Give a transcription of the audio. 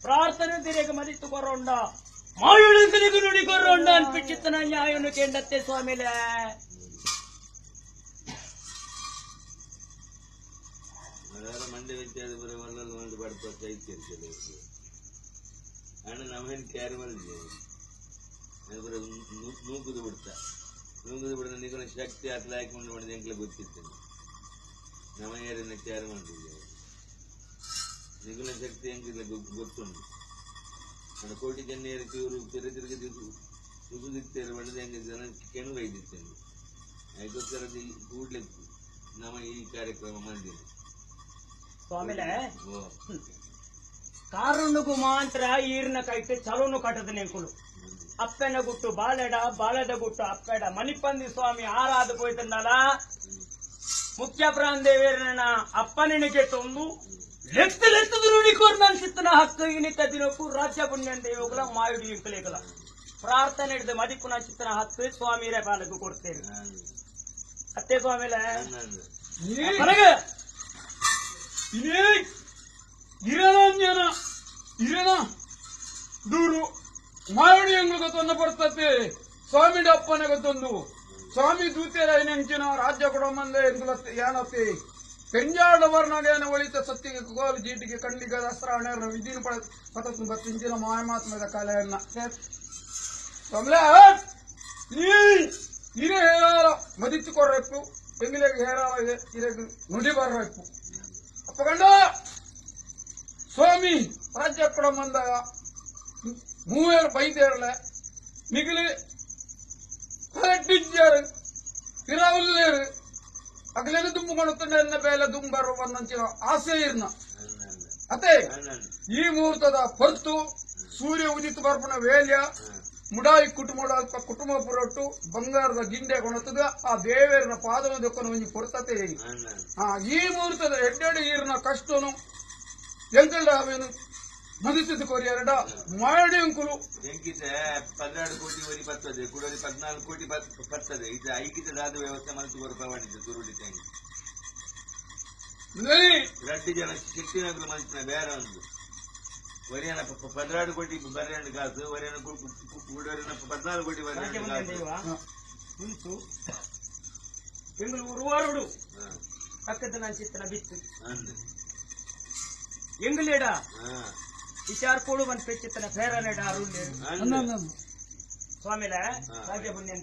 ಪ್ರಾರ್ಥನೆ ದಿರೆಗೆ ಮದಿತ್ತು ಕೊರೋಂಡ ಮಾಯುಳಿಗೆ ನುಡಿ ಕೊರೋಂಡ ಅನ್ಪಿಚ್ಚಿತ್ತನ ನ್ಯಾಯನು ಕೇಂಡತ್ತೆ ಸ್ವಾಮಿಲೆ ಮಂಡ್ಯ ವಿದ್ಯಾರ್ಥಿ ಬರೋ ಮಲ್ಲಲ್ಲಿ ಒಂದು ಬಡ್ಪ ಚೈತ್ಯ ಅಣ್ಣ ನಮ್ಮೇನು ಕ್ಯಾರಿ ಮಾಡಿದ್ದೆ ನೂಕುದು ಬಿಡ್ದ ನಿಗನ ಶಕ್ತಿ ಅಟ್ಲ ಹಾಕೊಂಡು ಮಾಡಿದ ಎಂಕ್ಲೆ ಗೊತ್ತಿರ್ತೇನೆ ನಮ್ಮ ಏರಿನ ಕ್ಯಾರಿ ಮಾಡಿದ್ದೆ ನಿಗುಲ ಶಕ್ತಿ ಹೆಂಗಿಲ್ಲ ಗೊತ್ತುಂಟು ನನ್ನ ಕೋಟಿ ಜನ್ನೇರಕ್ಕೆ ಇವರು ತಿರುಗಿ ಸುಗುದಿತ್ತೇರು ಮಾಡಿದ ಹೆಂಗೆ ಜನ ಕೆಣು ಒಯ್ದಿತ್ತೇನೆ ಅದಕ್ಕೋಸ್ಕರ ಕೂಡ್ಲೆ ನಮ್ಮ ಈ ಕಾರ್ಯಕ್ರಮ ಮಾಡಿದ್ದೇನೆ ಸ್ವಾಮಿಲೆ ಕಾರುಣ್ಣಗೂ ಮಾತ್ರ ಈರಿನ ಕೈಟ್ ಚಲೋನು ಕಟ್ಟದ ನೆಂಕುಲು ಅಪ್ಪನ ಗುಟ್ಟು ಬಾಲೆಡ ಬಾಲದ ಗುಟ್ಟು ಅಪ್ಪೆಡ ಮಣಿಪಂದಿ ಸ್ವಾಮಿ ಆರಾಧ ಹೋಯ್ತಂದಲ್ಲ ಮುಖ್ಯ ಪ್ರಾಂದೇವೇರನ ಅಪ್ಪನಿಗೆ ತೊಂದು ಲೆತ್ತದು ನುಡಿಕೋರ್ ನಾನು ಸಿತ್ತನ ಹಕ್ಕು ಇನಿತ ದಿನಕ್ಕೂ ರಾಜ್ಯ ಪುಣ್ಯನ್ ದೇವಗಳ ಮಾಯುಡಿ ಇಂಕಲೇಗಲ ಪ್ರಾರ್ಥನೆ ಹಿಡಿದು ಮದಿಪುನ ಚಿತ್ತನ ಹತ್ತು ಸ್ವಾಮಿರೇ ಪಾಲಕು ಕೊಡ್ತೇವೆ ಅತ್ತೆ ಸ್ವಾಮಿಲೆ ಇರೇನ ದೂರು ಮಾಯುಡಿ ಹೆಂಗ ತೊಂದ ಬರ್ತತೆ ಸ್ವಾಮಿ ಅಪ್ಪನಿಗೆ ತೊಂದು ಸ್ವಾಮಿ ದೂತಿಯರ ನೆಂಚಿನ ರಾಜ್ಯ ಕೊಡಮಂದೆ ಏನತ್ತೆ ಪೆಂಜಾಡವರ್ನಾಗೇನ ಒಳಿತ ಸತ್ತಿಗೆ ಗೋಲು ಜೀಟಿಗೆ ಕಂಡಿಗೆ ದಸರಾವಣೆ ವಿಧಿನ ಪದತ್ತು ಬತ್ತಿಂಚಿನ ಮಾಯಮಾತ್ಮದ ಕಲೆಯನ್ನ ಸ್ವಾಮಿಲೆ ಇರೇ ಹೇರಾಲ ಮದಿತ್ತು ಕೊರ್ರೆಪ್ಪು ಎಂಗಿಲೆಗೆ ಹೇರಾಲ ಇರೆಗೆ ನುಡಿ ಬರ್ರೆಪ್ಪು ಅಪ್ಪಗಂಡ ಸ್ವಾಮಿ ರಾಜ್ಯ ಕೊಡಮಂದಾಗ ಮೂವೇರು ಬೈದೇರಲೆ ನಿಗಲಿ ಕಲೆಕ್ಟಿಜ್ಜರು ಇರಾವುಲ್ಲೇರು ಅಗಲೇನು ದುಂಬು ಮಾಡುತ್ತಂಡ ಎನ್ನ ಬೇಲೆ ದುಂಬರು ಬಂದಂಚಿನ ಆಸೆ ಇರ್ನ ಅತೆ ಈ ಮುಹೂರ್ತದ ಹೊರತು ಸೂರ್ಯ ಉದಿತು ಬರ್ಪಣ ವೇಲ್ಯ ಮುಡಾಯಿ ಕುಟುಂಬ ಪುರೊಟ್ಟು ಬಂಗಾರದ ಗಿಂಡೆ ಕೊಣತದ ಆ ದೇವೇರನ ಪಾದನ ದೊಕ್ಕನು ಒಂಜಿ ಪೊರ್ತತೆ ಈ ಮುಹೂರ್ತದ ಎಡ್ಡೆಡೆ ಈರಿನ ಕಷ್ಟನು ಎಂಕಲ್ಡ ಅವೇನು ಮದಿಸಿದ್ದು ಕೋರಿ ಎರಡ ಮಾಡಿ ಅಂಕುಲು ಎಂಕಿತ 12 ಕೋಟಿ ವರಿ ಬರ್ತದೆ ಕೂಡಲಿ 14 ಕೋಟಿ ಬರ್ತದೆ ಇದು ಐಕಿತದಾದ ವ್ಯವಸ್ಥೆ ಮನಸ್ಸು ಬರಪಡಿದ್ದು ತುರುಡಿ ತಂಗಿ ರಡ್ಡು ಜನ ಶಕ್ತಿನಗರ ಮನಸ್ಸಿನ ಬೇರೆ ಒಂದು ವರಿಯನ 16 ಕೋಟಿ ಬರೆಯಣ್ಣ ಕಾಸು ವರಿಯನ ಕೂಡರಿನ 14 ಕೋಟಿ ಬರೆಯಣ್ಣ ಉಂಟು ಬೆಂಗಳೂರು ವಾರುಡು ಪಕ್ಕದ ನನ್ನ ಚಿತ್ರ ಬಿತ್ತು ಎಂಗಲೇಡ ವಿಚಾರ ಕೊಡು ಬಂದ್ ಪೆಚ್ಚಿತ್ತನ ಫೇರನೇಡ ಅರುಳ್ ಸ್ವಾಮಿಲ ರಾಜ್ಯ ಪುಣ್ಯ